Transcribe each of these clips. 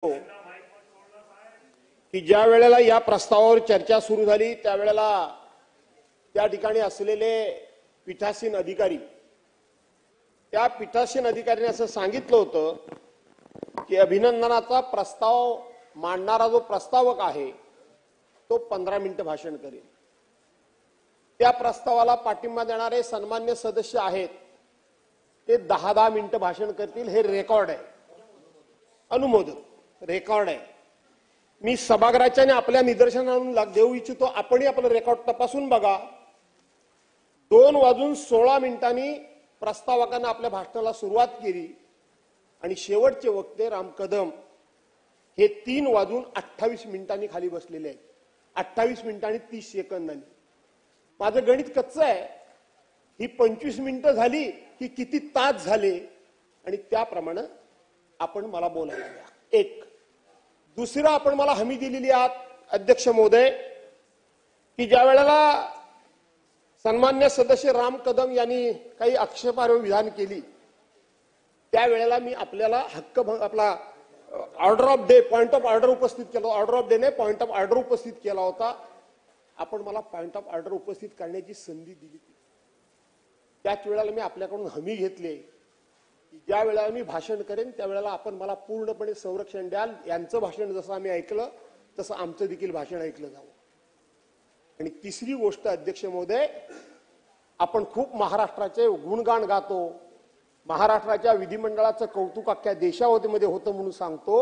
की ज्या वेळेला या प्रस्तावावर चर्चा सुरू झाली त्यावेळेला त्या ठिकाणी असलेले पीठासीन अधिकारी त्या पीठासीन अधिकाऱ्यांनी असं सांगितलं होतं की अभिनंदनाचा प्रस्ताव मांडणारा जो प्रस्तावक आहे तो 15 मिनिटं भाषण करेल। त्या प्रस्तावाला पाठिंबा देणारे सन्मान्य सदस्य आहेत ते 10 मिनिटं भाषण करतील। हे रेकॉर्ड आहे, अनुमोदक रेकॉर्ड आहे। मी सभागृहाच्या आणि आपल्या निदर्शनाला देऊ इच्छितो, आपणही आपलं रेकॉर्ड तपासून बघा। 2:16 प्रस्तावकांना आपल्या भाषणाला सुरुवात केली आणि शेवटचे वक्ते राम कदम हे 3:28 खाली बसलेले आहेत। 28 मिनिटं आणि 30 सेकंदांनी। माझं गणित कच्चं आहे, ही 25 मिनिटं झाली की किती तास झाले आणि त्याप्रमाणे आपण मला बोलायला द्या। एक दुसरा आपण मला हमी दिलेली आहात अध्यक्ष महोदय की ज्या वेळेला सन्मान्य सदस्य राम कदम यांनी काही आक्षेपार्ह विधान केली त्यावेळेला मी आपल्याला हक्क आपला order of day point of order उपस्थित केला। ऑर्डर ऑफ डे ने पॉइंट ऑफ ऑर्डर उपस्थित केला होता। आपण मला पॉइंट ऑफ ऑर्डर उपस्थित करण्याची संधी दिली त्याच वेळेला मी आपल्याकडून हमी घेतली की ज्या वेळेला मी भाषण करेन त्यावेळेला आपण मला पूर्णपणे संरक्षण द्याल। यांचं भाषण जसं आम्ही ऐकलं तसं आमचं देखील भाषण ऐकलं जावं। आणि तिसरी गोष्ट अध्यक्ष महोदय, आपण खूप महाराष्ट्राचे गुणगान गातो, महाराष्ट्राच्या विधिमंडळाचं कौतुक अख्ख्या देशामध्ये होतं म्हणून सांगतो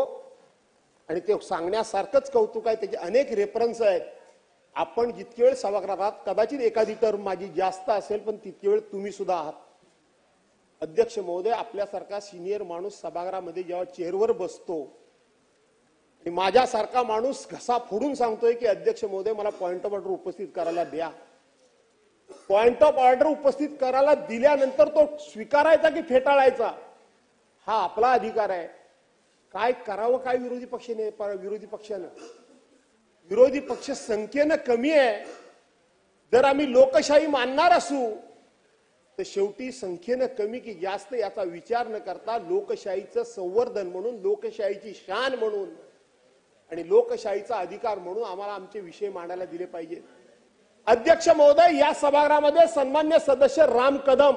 आणि ते सांगण्यासारखंच कौतुक आहे। त्याचे अनेक रेफरन्स आहेत। आपण जितके वेळ सभागृहात कदाचित एखादी टर्म माझी जास्त असेल पण तितके वेळ तुम्ही सुद्धा आहात। अध्यक्ष महोदय, आपल्यासारखा सिनियर माणूस सभागृहामध्ये जेव्हा चेअरवर बसतो आणि माझ्यासारखा माणूस घसा फोडून सांगतोय की अध्यक्ष महोदय मला पॉइंट ऑफ ऑर्डर उपस्थित करायला द्या, पॉइंट ऑफ ऑर्डर उपस्थित करायला दिल्यानंतर तो स्वीकारायचा की फेटाळायचा हा आपला अधिकार आहे। काय करावं काय विरोधी पक्षानं विरोधी पक्ष संख्येनं कमी आहे। जर आम्ही लोकशाही मानणार असू तर शेवटी संख्येनं कमी की जास्त याचा विचार न करता लोकशाहीचं संवर्धन म्हणून, लोकशाहीची शान म्हणून आणि लोकशाहीचा अधिकार म्हणून आम्हाला आमचे विषय मांडायला दिले पाहिजेत। अध्यक्ष महोदय, या सभागृहामध्ये सन्मान्य सदस्य राम कदम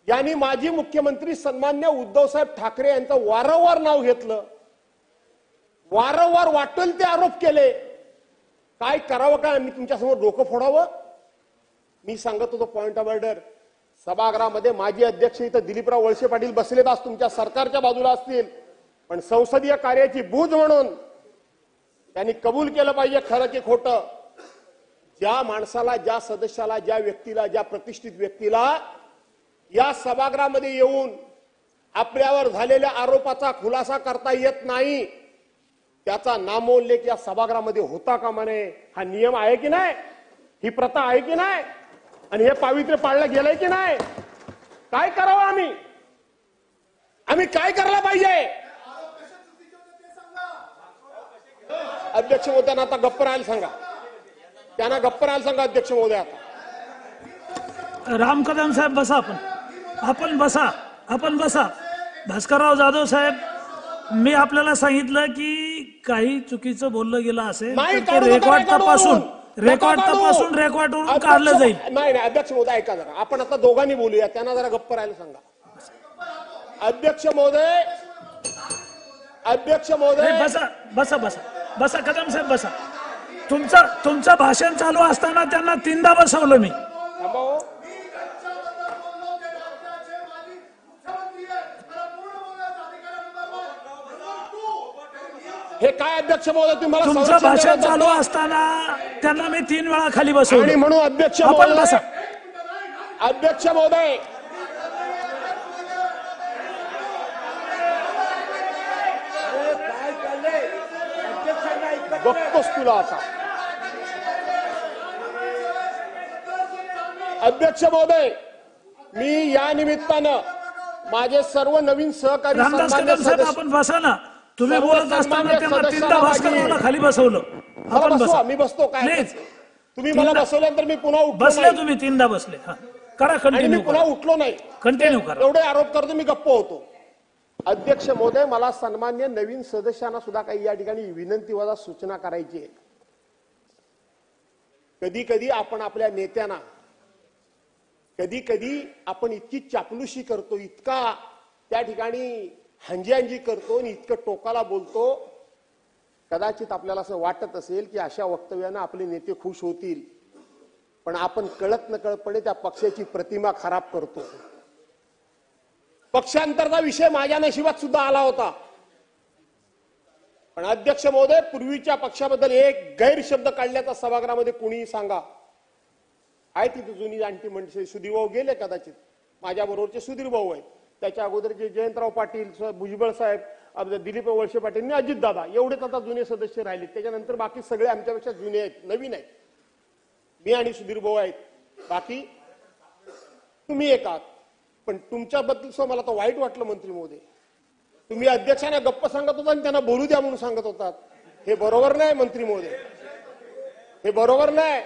यांनी माजी मुख्यमंत्री सन्मान्य उद्धव साहेब ठाकरे यांचं वारंवार नाव घेतलं, वारंवार वाटेल ते आरोप केले। काय करावं काय आम्ही तुमच्यासमोर डोकं फोडावं? मी सांगत होतो पॉइंट ऑफ ऑर्डर। सभागृहामध्ये माजी अध्यक्ष इथं दिलीपराव वळसे पाटील बसलेत, आज तुमच्या सरकारच्या बाजूला असतील, पण संसदीय कार्याची बूज म्हणून त्यांनी कबूल केलं पाहिजे खरं की खोटं। ज्या माणसाला, ज्या सदस्याला, ज्या व्यक्तीला, ज्या प्रतिष्ठित व्यक्तीला या सभागृहामध्ये येऊन आपल्यावर झालेल्या आरोपाचा खुलासा करता येत नाही त्याचा नामोल्लेख या सभागृहामध्ये होता कामा नये। हा नियम आहे की नाही? ही प्रथा आहे की नाही? आणि हे पावित्र्य पाळलं गेलंय की नाही? काय करावं आम्ही? आम्ही काय करायला पाहिजे? अध्यक्ष महोदयांना आता गप्प राहायला सांगा, त्यांना गप्प राहायला सांगा अध्यक्ष महोदय। आता राम कदम साहेब बसा, आपण बसा। भास्करराव जाधव साहेब, मी आपल्याला सांगितलं की काही चुकीचं बोललं गेलं असेल रेकॉर्ड रेकॉर्डवरून काढलं जाईल। नाही अध्यक्ष महोदय ऐका जरा, आपण आता दोघांनी बोलूया, त्यांना जरा गप्प राहायला सांगा। अध्यक्ष महोदय बसा कदम साहेब बसा। तुमचं भाषण चालू असताना त्यांना 3दा बसवलं मी। हे काय अध्यक्ष महोदय, तुम्हाला तुमचं भाषण चालू असताना त्यांना मी 3 वेळा खाली बसवलं आणि म्हणून अध्यक्ष आपण बसा। अध्यक्ष महोदय बघतोस तुला आता। अध्यक्ष महोदय, मी या निमित्तानं माझे सर्व नवीन सहकारी रामदास कदम साहेब आपण बसा ना। तुम्ही बोलत असताना त्यांना 3दा भास्कररावला खाली बसवलं, आपण बसा। मी बसतो काय? तुम्ही मला बसवल्यानंतर मी पुन्हा उठलो बसले, तुम्ही 3दा बसले। करा कंटिन्यू, पुन्हा उठलो नाही, कंटिन्यू करा। एवढे आरोप करतो मी गप्प होतो। अध्यक्ष महोदय, मला सन्मान्य नवीन सदस्यांना सुद्धा काही या ठिकाणी विनंती वजा सूचना करायची आहे. कधी कधी आपण आपल्या नेत्यांना कधी आपण इतकी चापलुशी करतो, इतका त्या ठिकाणी हंजी करतो आणि इतकं टोकाला बोलतो. कदाचित आपल्याला असं वाटत असेल की अशा वक्तव्यानं आपले नेते खुश होतील, पण आपण कळत नकळतपणे त्या पक्षाची प्रतिमा खराब करतो. पक्षांतरचा विषय माझ्या नशिबात सुद्धा आला होता, पण अध्यक्ष महोदय, पूर्वीच्या पक्षाबद्दल एक गैरशब्द काढल्याचा सभागृहामध्ये कुणीही सांगा. आहे तिथे जुनी जाणती मंडळी, सुधीर भाऊ गेले कदाचित, माझ्या बरोबरचे सुधीर भाऊ आहेत, त्याच्या अगोदरचे जयंतराव पाटील, भुजबळ साहेब, दिलीप वळसे पाटील आणि अजित दादा, एवढेच आता जुने सदस्य राहिले. त्याच्यानंतर बाकी सगळे आमच्यापेक्षा जुने आहेत, नवीन आहेत. मी आणि सुधीर भाऊ आहेत, बाकी तुम्ही एक आहात. पण तुमच्याबद्दल मला तर वाईट वाटलं मंत्री महोदय. तुम्ही अध्यक्षांना गप्प सांगत होता आणि त्यांना बोलू द्या म्हणून सांगत होतात. हे बरोबर नाही मंत्री महोदय, हे बरोबर नाही.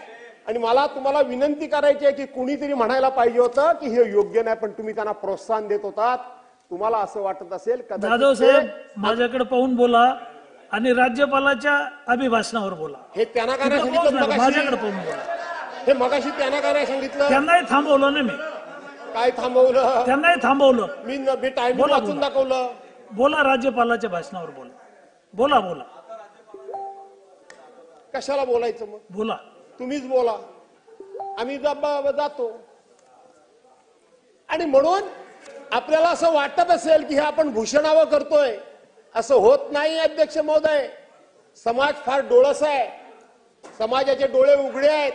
आणि मला तुम्हाला विनंती करायची आहे की कुणीतरी म्हणायला पाहिजे होतं की हे योग्य नाही, पण तुम्ही त्यांना प्रोत्साहन देत होतात. तुम्हाला असं वाटत असेल जाधव साहेब, माझ्याकडे पाहून बोला आणि राज्यपालाच्या अभिभाषणावर बोला. हे त्यांना काय सांगितलं? माझ्याकडे पाहून बोला. हे मगाशी त्यांना काय सांगितलं? त्यांनाही थांबवलं ना मी. काय थांबवलं? त्यांनाही थांबवलं. मी टायमिंग वाचून दाखवलं. बोला, राज्यपालाच्या भाषणावर बोला. बोला बोला. कशाला बोलायचं मग? बोला, तुम्हीच बोला, आम्ही जातो. आणि म्हणून आपल्याला असं वाटत असेल की हे आपण भूषणावं करतोय, असं होत नाही अध्यक्ष महोदय. समाज फार डोळस आहे, समाजाचे डोळे उघडे आहेत.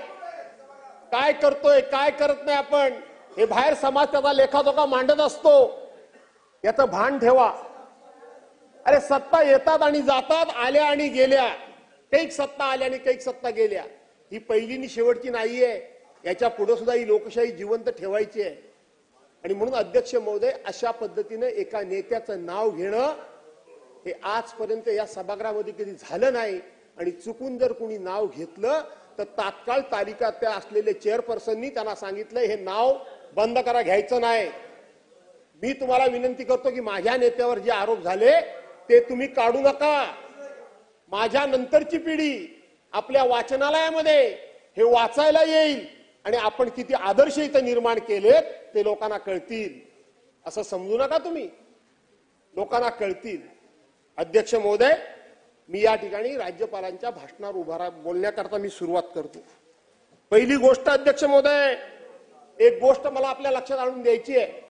काय करतोय काय करत नाही आपण हे बाहेर समाज त्याचा लेखाजोखा मांडत असतो, याचं भान ठेवा. अरे सत्ता येतात आणि जातात, आल्या आणि गेल्या. काही सत्ता आल्या आणि काही सत्ता गेल्या. ही पहिली आणि शेवटची नाहीये, याच्या पुढे सुद्धा ही लोकशाही जिवंत ठेवायची आहे. आणि म्हणून अध्यक्ष महोदय, अशा पद्धतीने एका नेत्याचं नाव घेणं हे आजपर्यंत या सभागृहामध्ये कधी झालं नाही. आणि चुकून जर कुणी नाव घेतलं तर तात्काळ तालिका त्या असलेले चेअरपर्सननी त्यांना सांगितलं हे नाव बंद करा, घ्यायचं नाही. मी तुम्हाला विनंती करतो की माझ्या नेत्यावर जे आरोप झाले ते तुम्ही काढू नका. माझ्या नंतरची पिढी आपल्या वाचनालयामध्ये हे वाचायला येईल आणि आपण किती आदर्श इथं निर्माण केलेत ते लोकांना कळतील. असं समजू नका तुम्ही, लोकांना कळतील. अध्यक्ष महोदय, मी या ठिकाणी राज्यपालांच्या भाषणावर बोलण्याकरता मी सुरुवात करतो. पहिली गोष्ट अध्यक्ष महोदय, एक गोष्ट मला आपल्या लक्षात आणून द्यायची आहे.